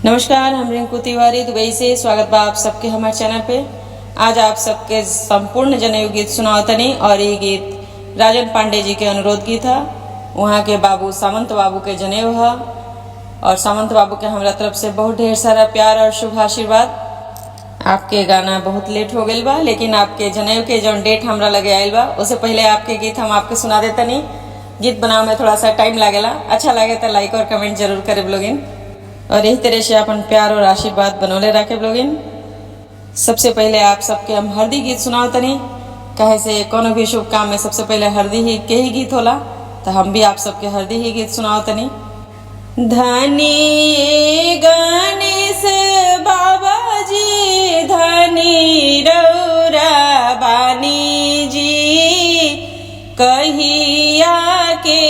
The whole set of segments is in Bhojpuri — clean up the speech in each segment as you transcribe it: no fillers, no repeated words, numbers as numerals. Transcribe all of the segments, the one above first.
नमस्कार, हम रिंकू तिवारी दुबई से स्वागत बा आप सबके हमारे चैनल पे। आज आप सबके संपूर्ण जनेऊ गीत सुनावतनी और ये गीत राजन पांडे जी के अनुरोध गीत था। वहाँ के बाबू सामंत बाबू के जनेऊ है और सामंत बाबू के हमारा तरफ से बहुत ढेर सारा प्यार और शुभ आशीर्वाद। आपके गाना बहुत लेट हो गई बा, लेकिन आपके जनेऊ के जो डेट हमरा लगे आयल बा उससे पहले आपके गीत हम आपके सुना देतनी। गीत बनावे में थोड़ा सा टाइम लागेला, अच्छा लगे तो लाइक और कमेंट जरूर करे ब्लॉगिन और यही तरह से अपन प्यार और आशीर्वाद बनौले रखे ब्लॉगिन। सबसे पहले आप सबके हम हल्दी गीत सुनाओ तनी, कहे से कोनो भी शुभ काम में सबसे पहले हल्दी ही के ही गीत होला, तो हम भी आप सबके हल्दी ही गीत सुनाओ तनी। धनी गणेश बाबा जी, धनी रौरा बानी जी, कहिया के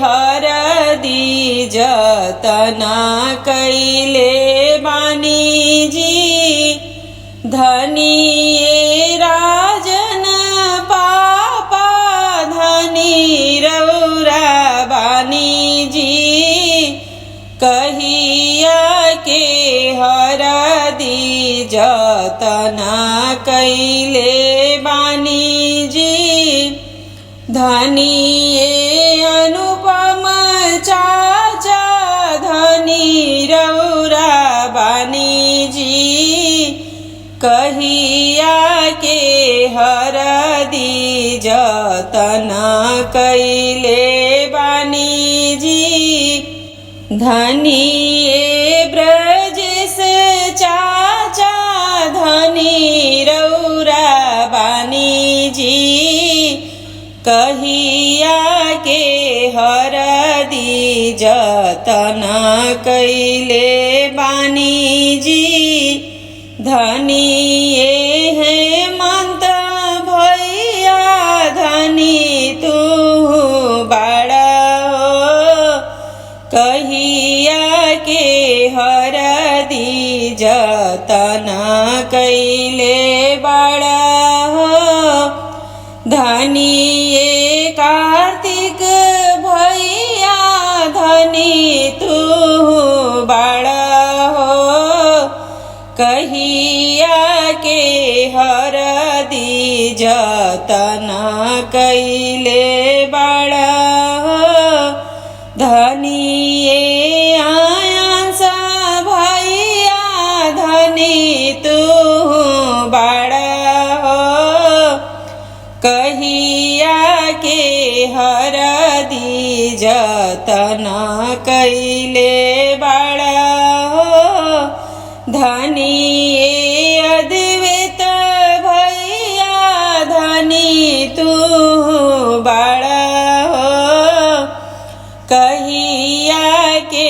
हरदी जतना कैले बानी जी, धनी राजन पापा धनी रौरा बानी जी, कहिया के हरदी जतना कैले बानी जी, धनी अनुपम चाचा धनी रौरा बानी जी, कहिया के हरदी जतना कैले बानी जी, धनी ब्रजेश चाचा धनी रौरा बानी जी, कहिया के हरदी जतना कैले बानी जी, धनी हेमंत भैया धनी तू बड़ा हो, कहिया के हरदी जतना कैले बड़ा हो, धनी कार्तिक भैया धनी तू बड़ा हो, कहिया के हरदी जतना कैले बड़ा हो, धनी आयांस भैया धनी तू बड़ा हो, कहिया के हरदी जतना कैले बड़ा हो, धनी अद्वैत भैया धनी तू बड़ा हो, कहिया के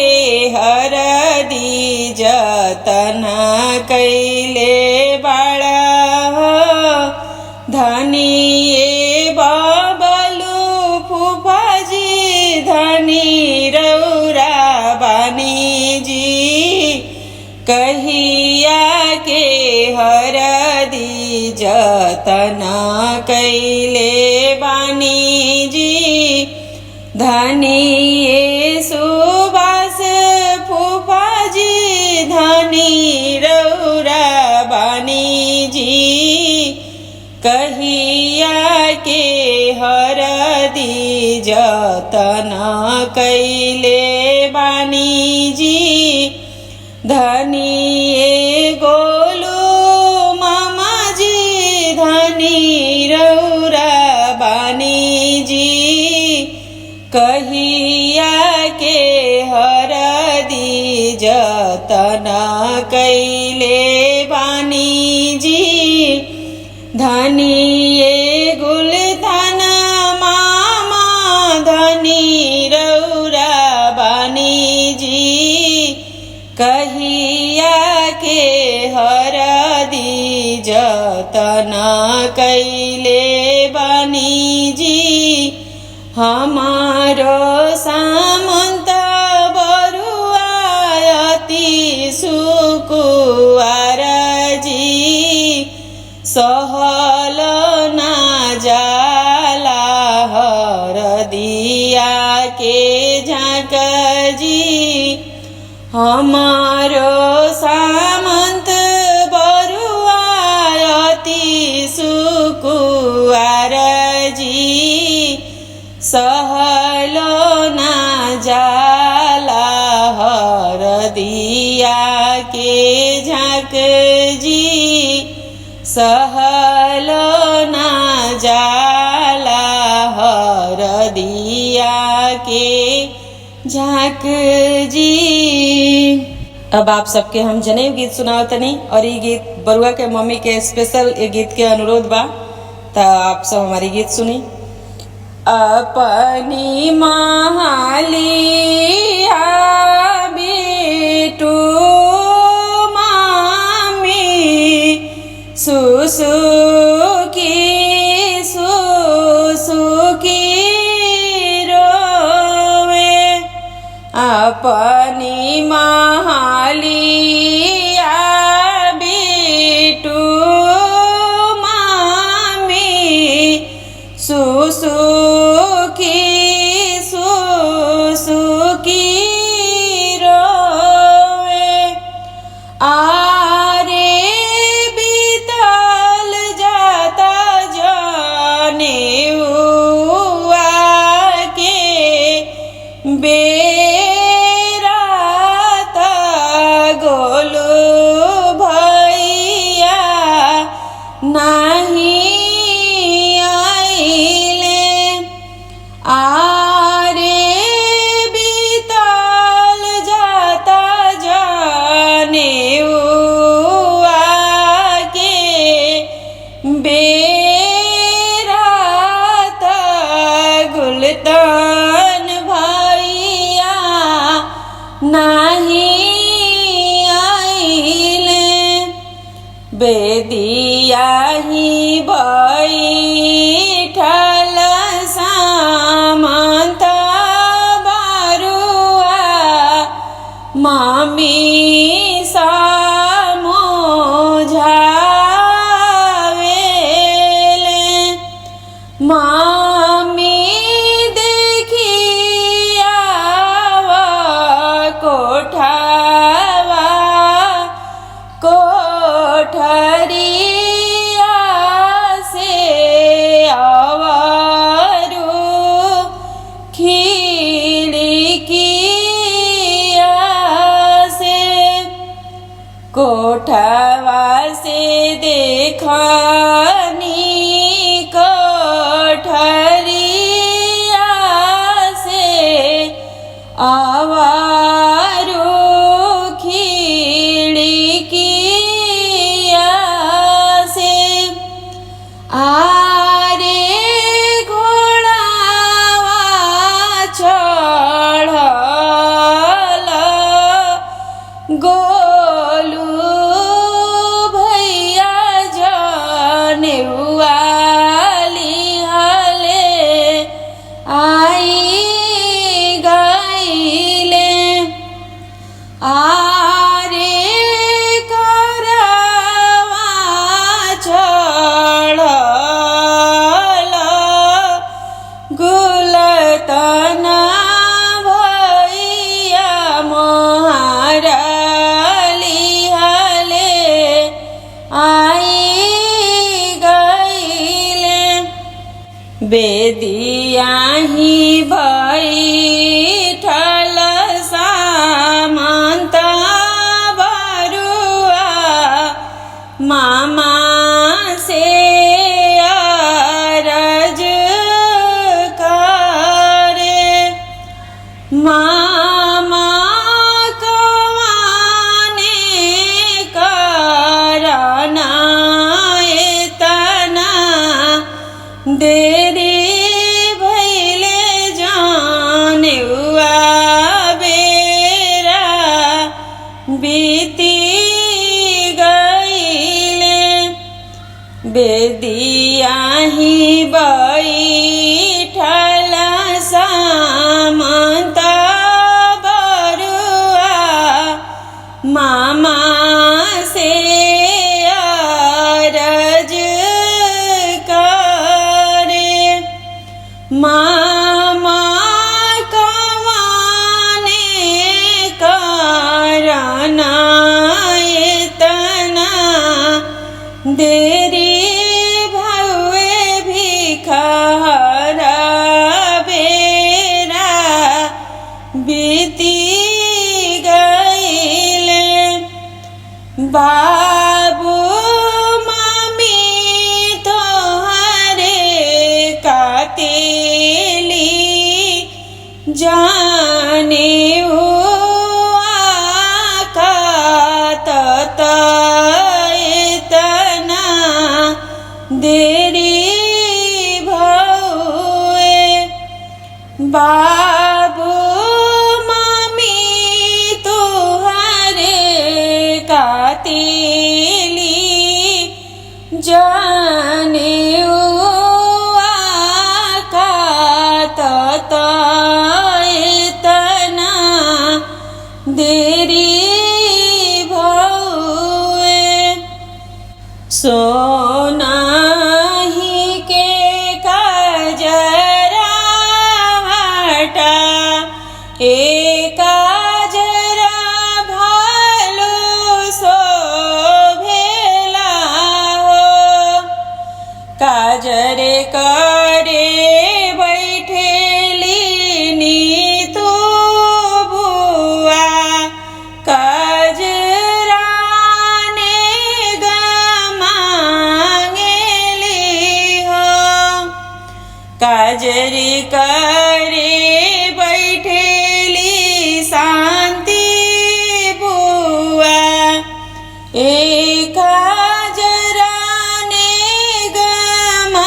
हरदी जतना कैले बड़ा हो, धनी बाबलू फूफा जी धनी रौरा बानी जी, कहिया के हरदी जतना कैले बानी जी, धनी सुबास फूफा जी धनी रौरा बानी जी, कहिया के हरदी जतना कैले बानी जी, धनी गोलू मामा जी धनी रौरा बानी जी, कहिया के हरदी जतना कैले बानी जी, धनी गुलथन मामा धनी रौरा बानी जी, कहिया के हरदी जतना कैले बानी जी, हमारो सामंत बरुआ अति सुकुवार जी, सहल ना जाला हरदिया के झाँक जी, हमार मारो सामंत बरुआयती सुकुवार जी सहलो ना जाला हरदिया के झाँक जी सहलो ना जाला हरदिया के झाँक जी। अब आप सबके हम जनेऊ गीत सुनाओ तनी और ये गीत बरुआ के मम्मी के स्पेशल ये गीत के अनुरोध बा, तो आप सब हमारी गीत सुनी। अपनी महालिया बेटू मामी सुसुकी सुसुकी रोवे अपनी महालिया बेटू मामी सुसुकी सुसुकी रोवे आरे बीतल जाता जनेऊआ के बेराता गोलू भैया नहीं आरे बीतल जाता जनेऊआ के बेराता गुलतान भैया नहीं आइले बेदिया ही बैठल सामंत बरुआ मामी समझावेले मामी देखिया कोठावा कोठरिया से आवारू खिड़किया से कोठवा से देखनी कोठरिया से आवारू खिड़किया से आरे घोड़ावा चढ़ल गोलू भैया जनेऊआ लिहले आई गईले आरे करवा चढ़ल गुलतना भैया मोहरा लिहले आई गईले बेदिया ही बैठल सामंत बरुआ मामा से अरज करे मामा कवाने करना एतना देरी भैले जनेऊआ बेरा बीती गईले बेदिया ही बैठल सामंत बरुआ मामा से अरज करे मामा कवाने करना देरी भवे भिखारा बेरा बीती गईले। बाबू मम्मी तोहरे कातेली जाने देरी भवे। बाबू मम्मी तुहरे कातेली जाने तना देरी भवे। सोना ही के काजरा हटा एक काजरा भालू शोभेला हो। काजरे करे बैठेली नीतू बुआ काजरा ने गमांगेली हो। काजरी करे बैठेली शांति बुआ एक काजरा ने गमांगेली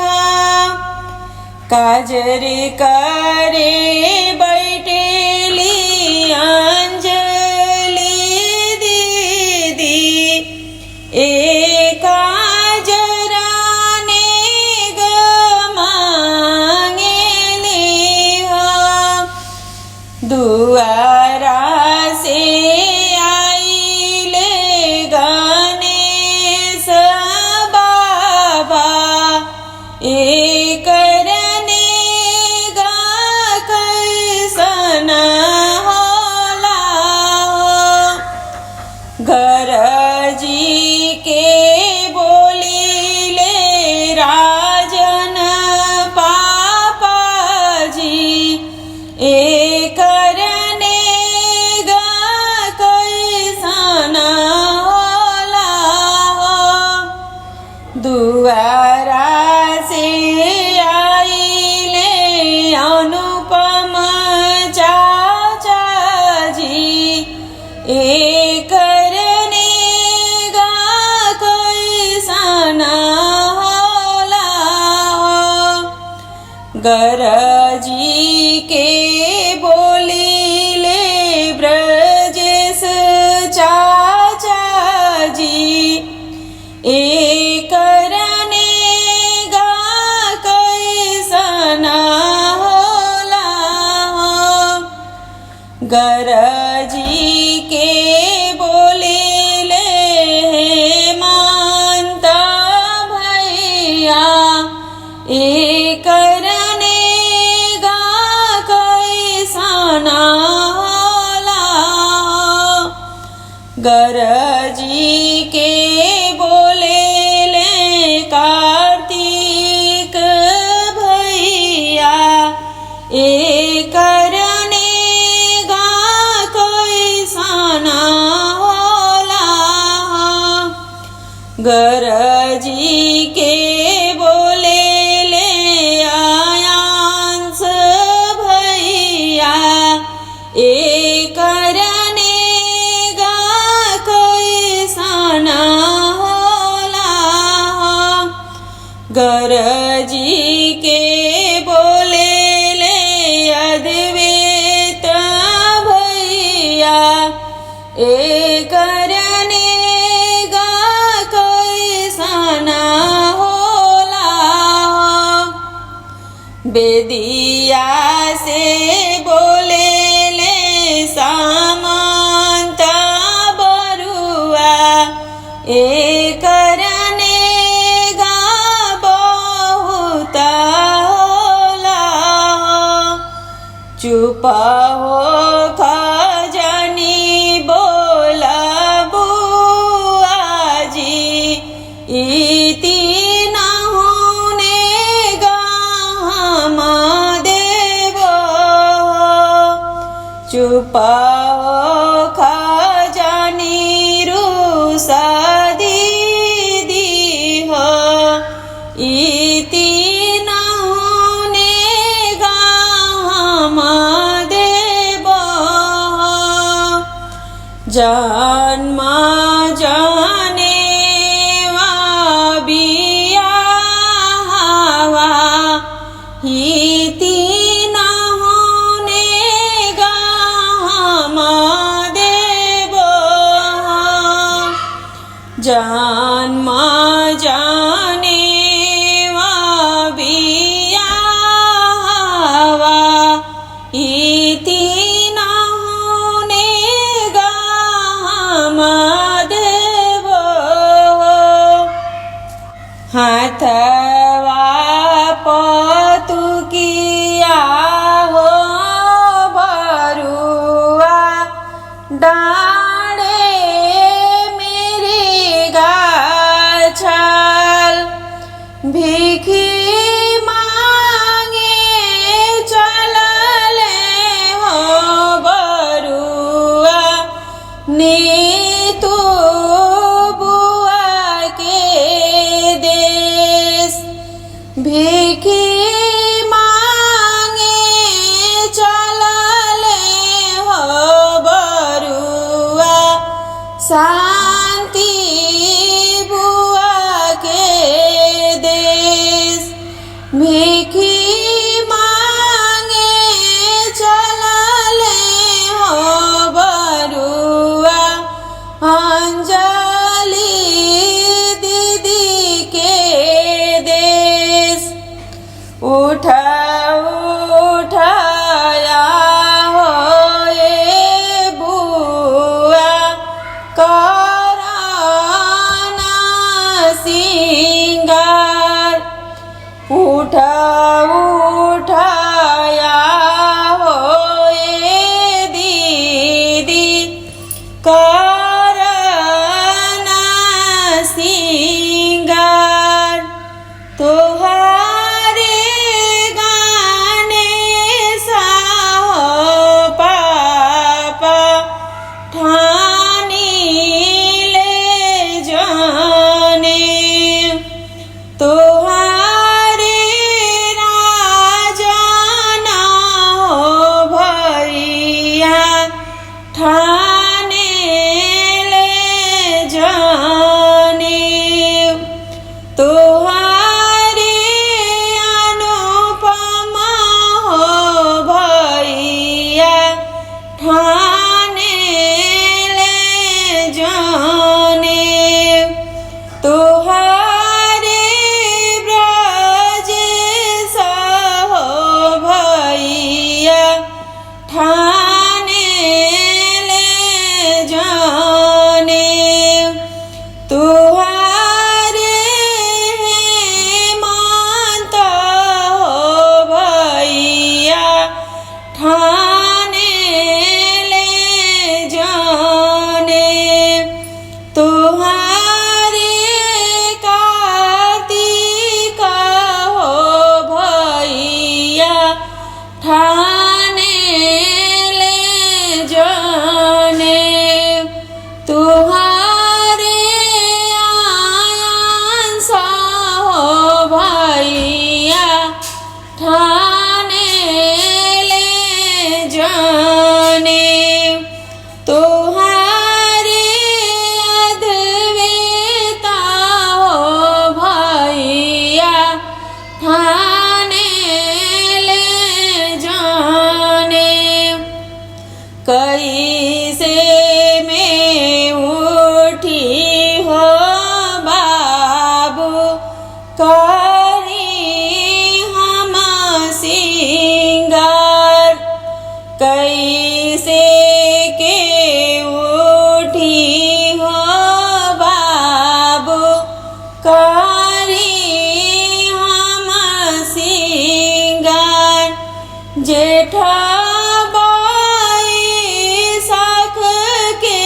हो। काजरी करे बैठेली अंजलि दीदी एक काजरा ने गमांगेली हो। दुआरा से आइले गणेश बाबा एक गरजी के बोलीले राजन पापा जी एक करने गा कैसन होला हो। दुआरा से आइले अनुपम चाचा जी एक गरजी के बोलीले ब्रजेश चाचा जी एक करने गा कैसन होला हो। गरजी के बोलीले हेमंत भैया एक गरजी के बोलेले कार्तिक भैया एक करने गा कैसन होला। गरजी के बोलेले आयांश भैया एक करने होला। गरजी के बोलेले अद्वैत भैया एक करने गा कैसन होला। बेदिया से बोलेले सामंत बरुआ एक करने गा बहुत होला। चुप हो खजनी बोला बुआ खजानी रुसादी दी हो इति नहुने गाम देव जन्म जाने बिया हवा इति नहुने गाम देव जन्म जाने बिया हवा इति नहुने गाम देव हाथवा पतुकिया हो बरुआ डाँडे मेरी गाछाल भिखी मांगे चलले हो बरुआ नीतू बुआ के देश भिखी मांगे चलले हो बरुआ शांति बुआ के देश भिखी मांगे चलले हो बरुआ अंजलि दीदी के देश उठाया हो ये बुआ कराना सिंगार उठाया हो ये दीदी कराना सिंगार तोहारे गाने साहो पापा ठानी ले जाने तोहारे राजाना हो भैया ठाने ले जाने तोहारे अनुपमा हो भैया ठाने ले जाने तोहारे ब्रजेश हो भैया ठाने ले जाने तोहारे हेमंत हो भैया ठाने ले जाने तोहारे कार्तिक हो भैया ठाने ले जाने तोहारे आयांस हो भैया ठाने ले जाने तोहारे अद्वैता हो भैया ठाने ले जाने कैसे में उठी हो बाबू करी हम सिंगार कैसे के उठी हो बाबू करी हम सिंगार जेठा बैसाख के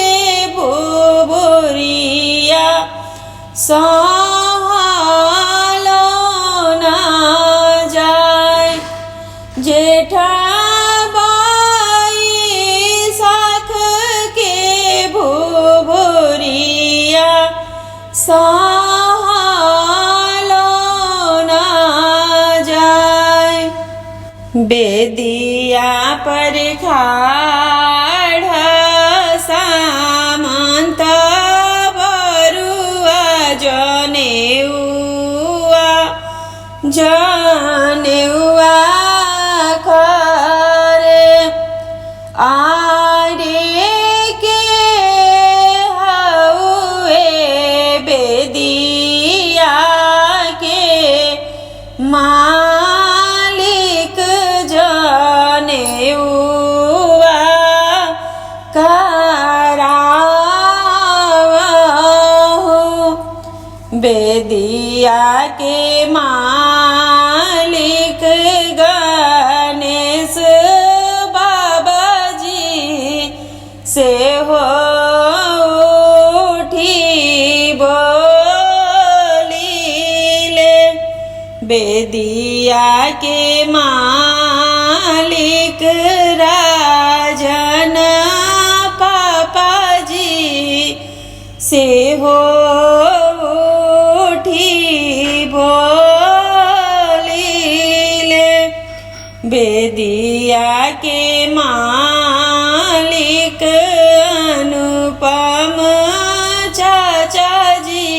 बुबुरिया सहलो ना जाए जेठा बैसाख सहलो ना जाय। बेदिया पर खाड़ सामंत बरुआ जनेउआ करे आरे के हउए बेदिया के मालिक जनेउआ करावहु। बेदिया के मालिक गणेश बाबा जी से हो उठी बोलिले। बेदिया के मालिक राजन पापा जी से हो उठी बोलिले। बेदिया के मालिक अनुपम चाचा जी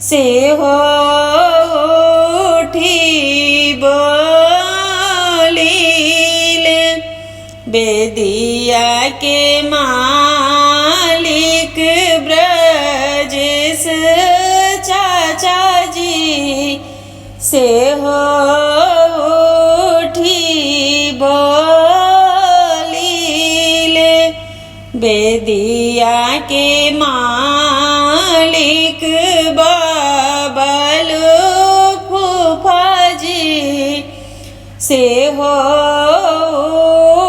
से हो उठी बोलिले। बेदिया के मालिक ब्रजेश चाचा जी से हो उठी बोलिले। बेदिया के मालिक बबलू फूफा जी से हो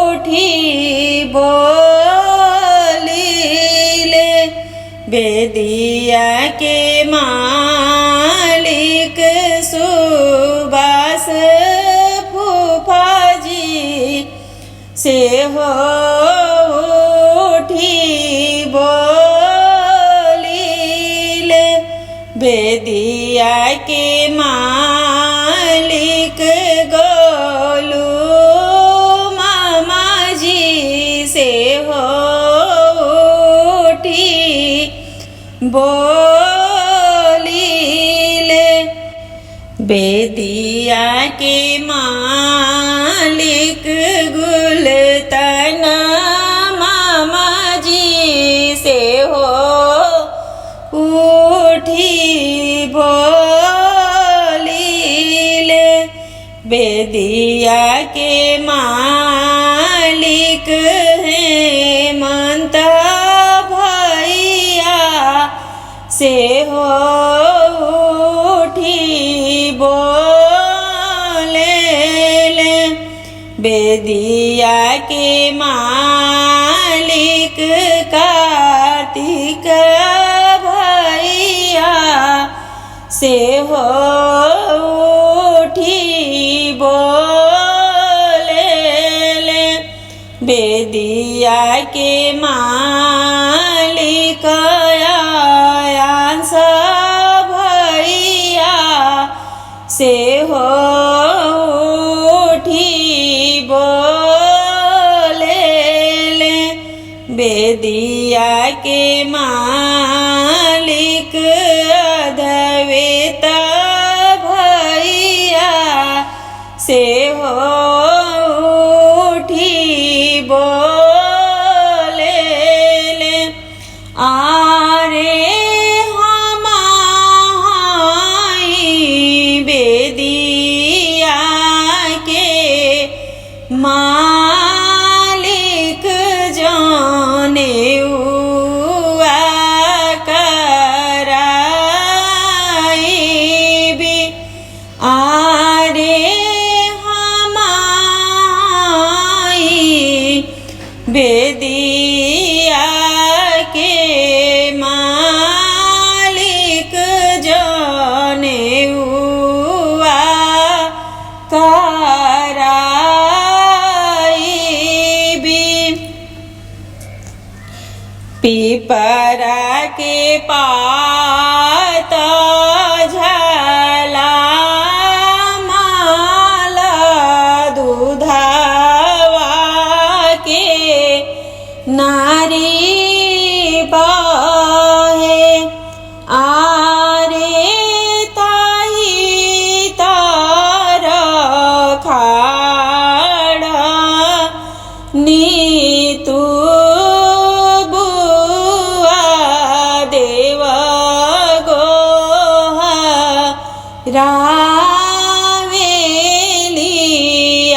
उठी बोलिले। बेदिया के मालिक सुबास फूफा जी से हो उठी बोलिले। बेदिया के मालिक गोलू मामा जी से हो उठी बोलिले। बेदिया के मालिक गुलतन मामा जी से हो उठी बोलिले। बेदिया के मालिक हेमंत भैया से हो उठी बोलेले। बेदिया के मालिक कार्तिक भैया से हो उठी बोलेले। बेदिया के मालिक आयांस भैया से हो उठी बोलेले। बेदिया के मालिक अद्वैत भैया से हो उठी बोलेले। आरे हमाई बेदिया के मालिक जनेउआ कराइबी। आरे बेदिया के मालिक जनेउआ कराइबी। पीपरा के पास नारी बाहे आरे ताही तार खाड़ा नीतू बुआ देव गोहा रावेली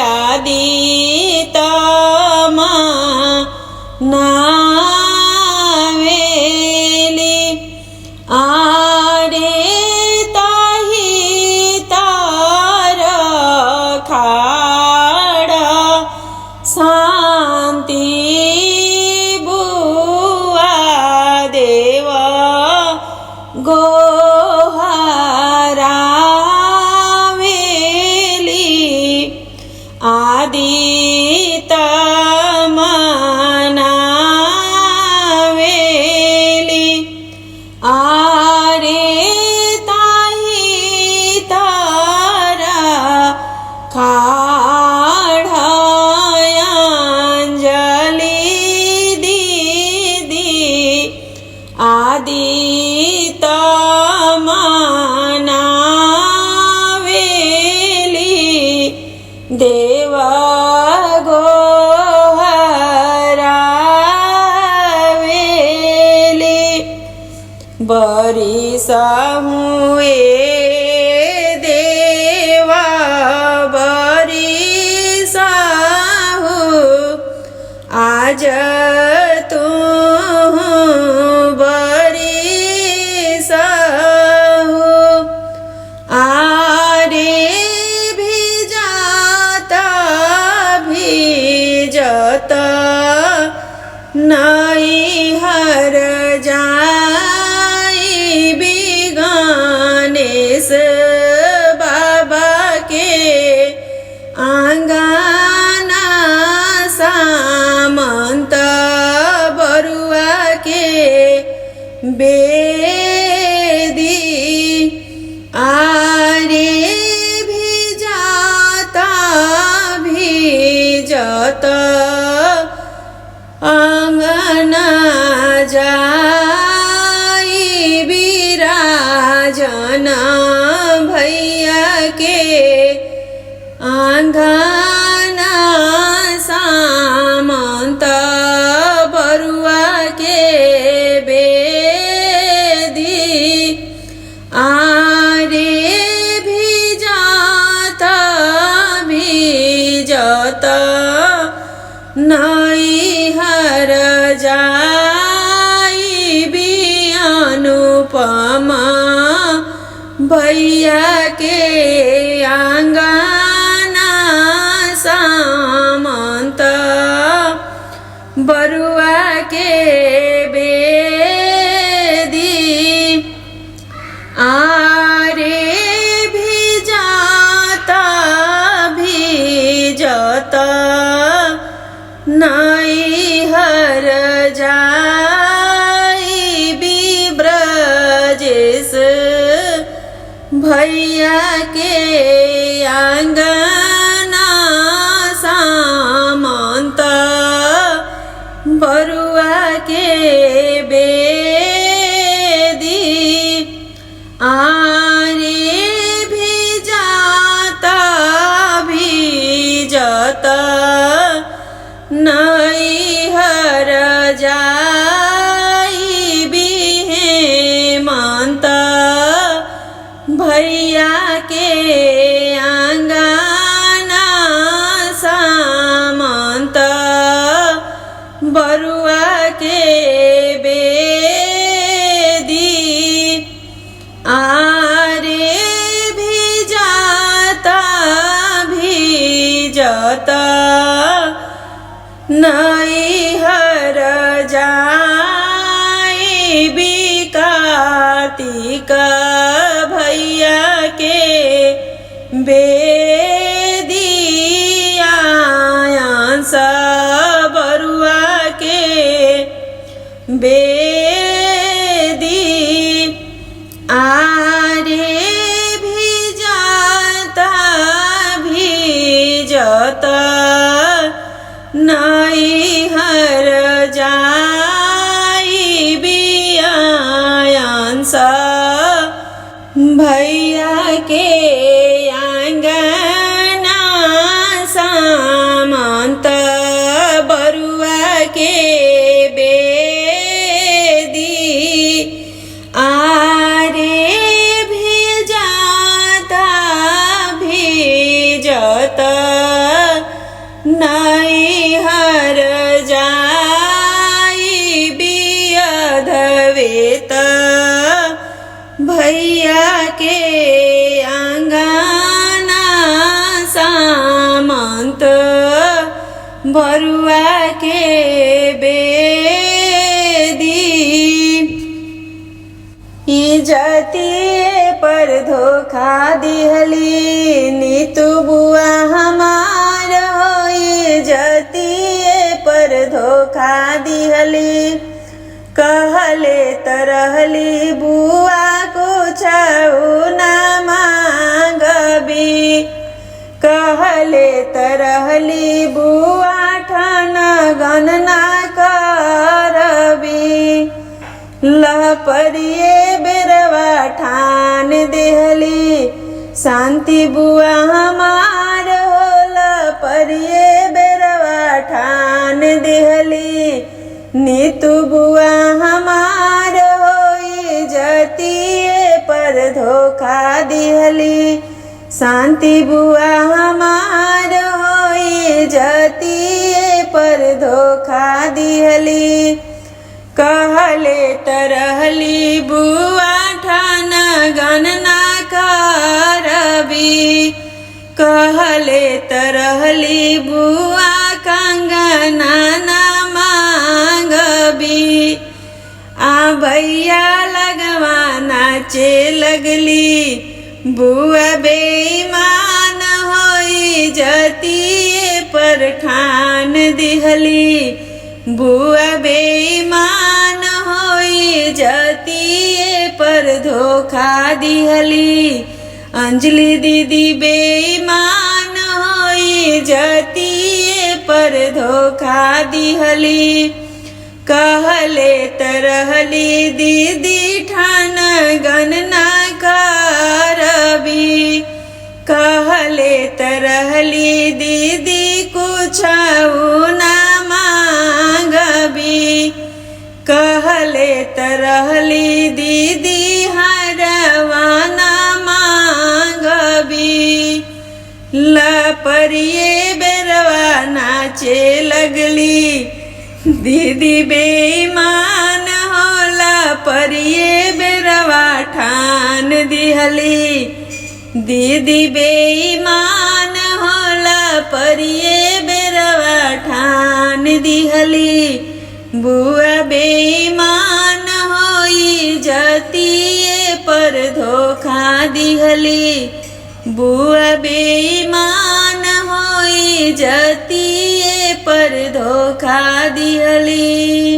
आदि तमा नावेली आरे ताही तार खाड़ा शांति बुआ देव गोहरावेली आदि तमनावेली आरे ताही तारा खाड़ायांजलि दीदी आदि तमनावेली देव गोहरावेली बरिसा हुए देवा बरिसा हो आज तू बरिसा हो आरे भिजता नई हर जाई बिगानेश बाबा के आंगना सामंत बरुआ के बेदी आरे भिजता आंगना जाई बिराजन भैया के आंगना सामंत बरुआ के बेदी आरे भिजता नई हर जाई भी अनुपमा भैया के आंगना सामंत बरुआ के बेदी आरे भिजता नई हर जाई बिब्रजेश भैया के आंगना सामंत बरुआ के बेदी आरे भिजता नई हर जाई बिहेमंत भैया के आंगना सामंत बरुआ के बेदी आरे भिजता नई हर जाई बिकातिक भैया के बेदिया बरुआ के बेदी आरे भिजता नई हर जा त भैया के आंगना सामंत बरुआ के बेदी इज्जतिए पर धोखा दिहली नीतू बुआ हमार हो इज्जतिए पर धोखा दिहली कहले तरहली बुआ कुछ ना मांगबी कहले तरहली बुआ ठान गणना करबी लपरिए बेरवा ठान देहली शांति बुआ हमार हो लपरिए बेरवा ठान देहली नीतू बुआ हमार हो इज्जतिए पर धोखा दिहली शांति बुआ हमार हो इज्जतिए पर धोखा दिहली कहले तरहली बुआ ठान गणना करबी कहले तरहली बुआ कंगना ना मांगबी आ भैया लगवा नाचे लगली बुआ बेईमान होई इज्जतिए पर ठान दिहली बुआ बेईमान होई इज्जतिए पर धोखा दिहली अंजलि दीदी बेईमान होई इज्जतिए पर धोखा दिहली कहले तरहली दीदी ठान गणना करबी कहले तरहली दीदी कुछ ना मांगबी कहले तरहली दीदी हरवाना मांगबी लपरिए बेरवा नाचे लगली दीदी बेईमान होला परिए बेरवा ठान दिहली दीदी बेईमान होला परिए बेरवा ठान दिहली बुआ बेईमान होई इज्जतिए पर धोखा दिहली बुआ बेईमान होई इज्जतिए पर धोखा दिहली।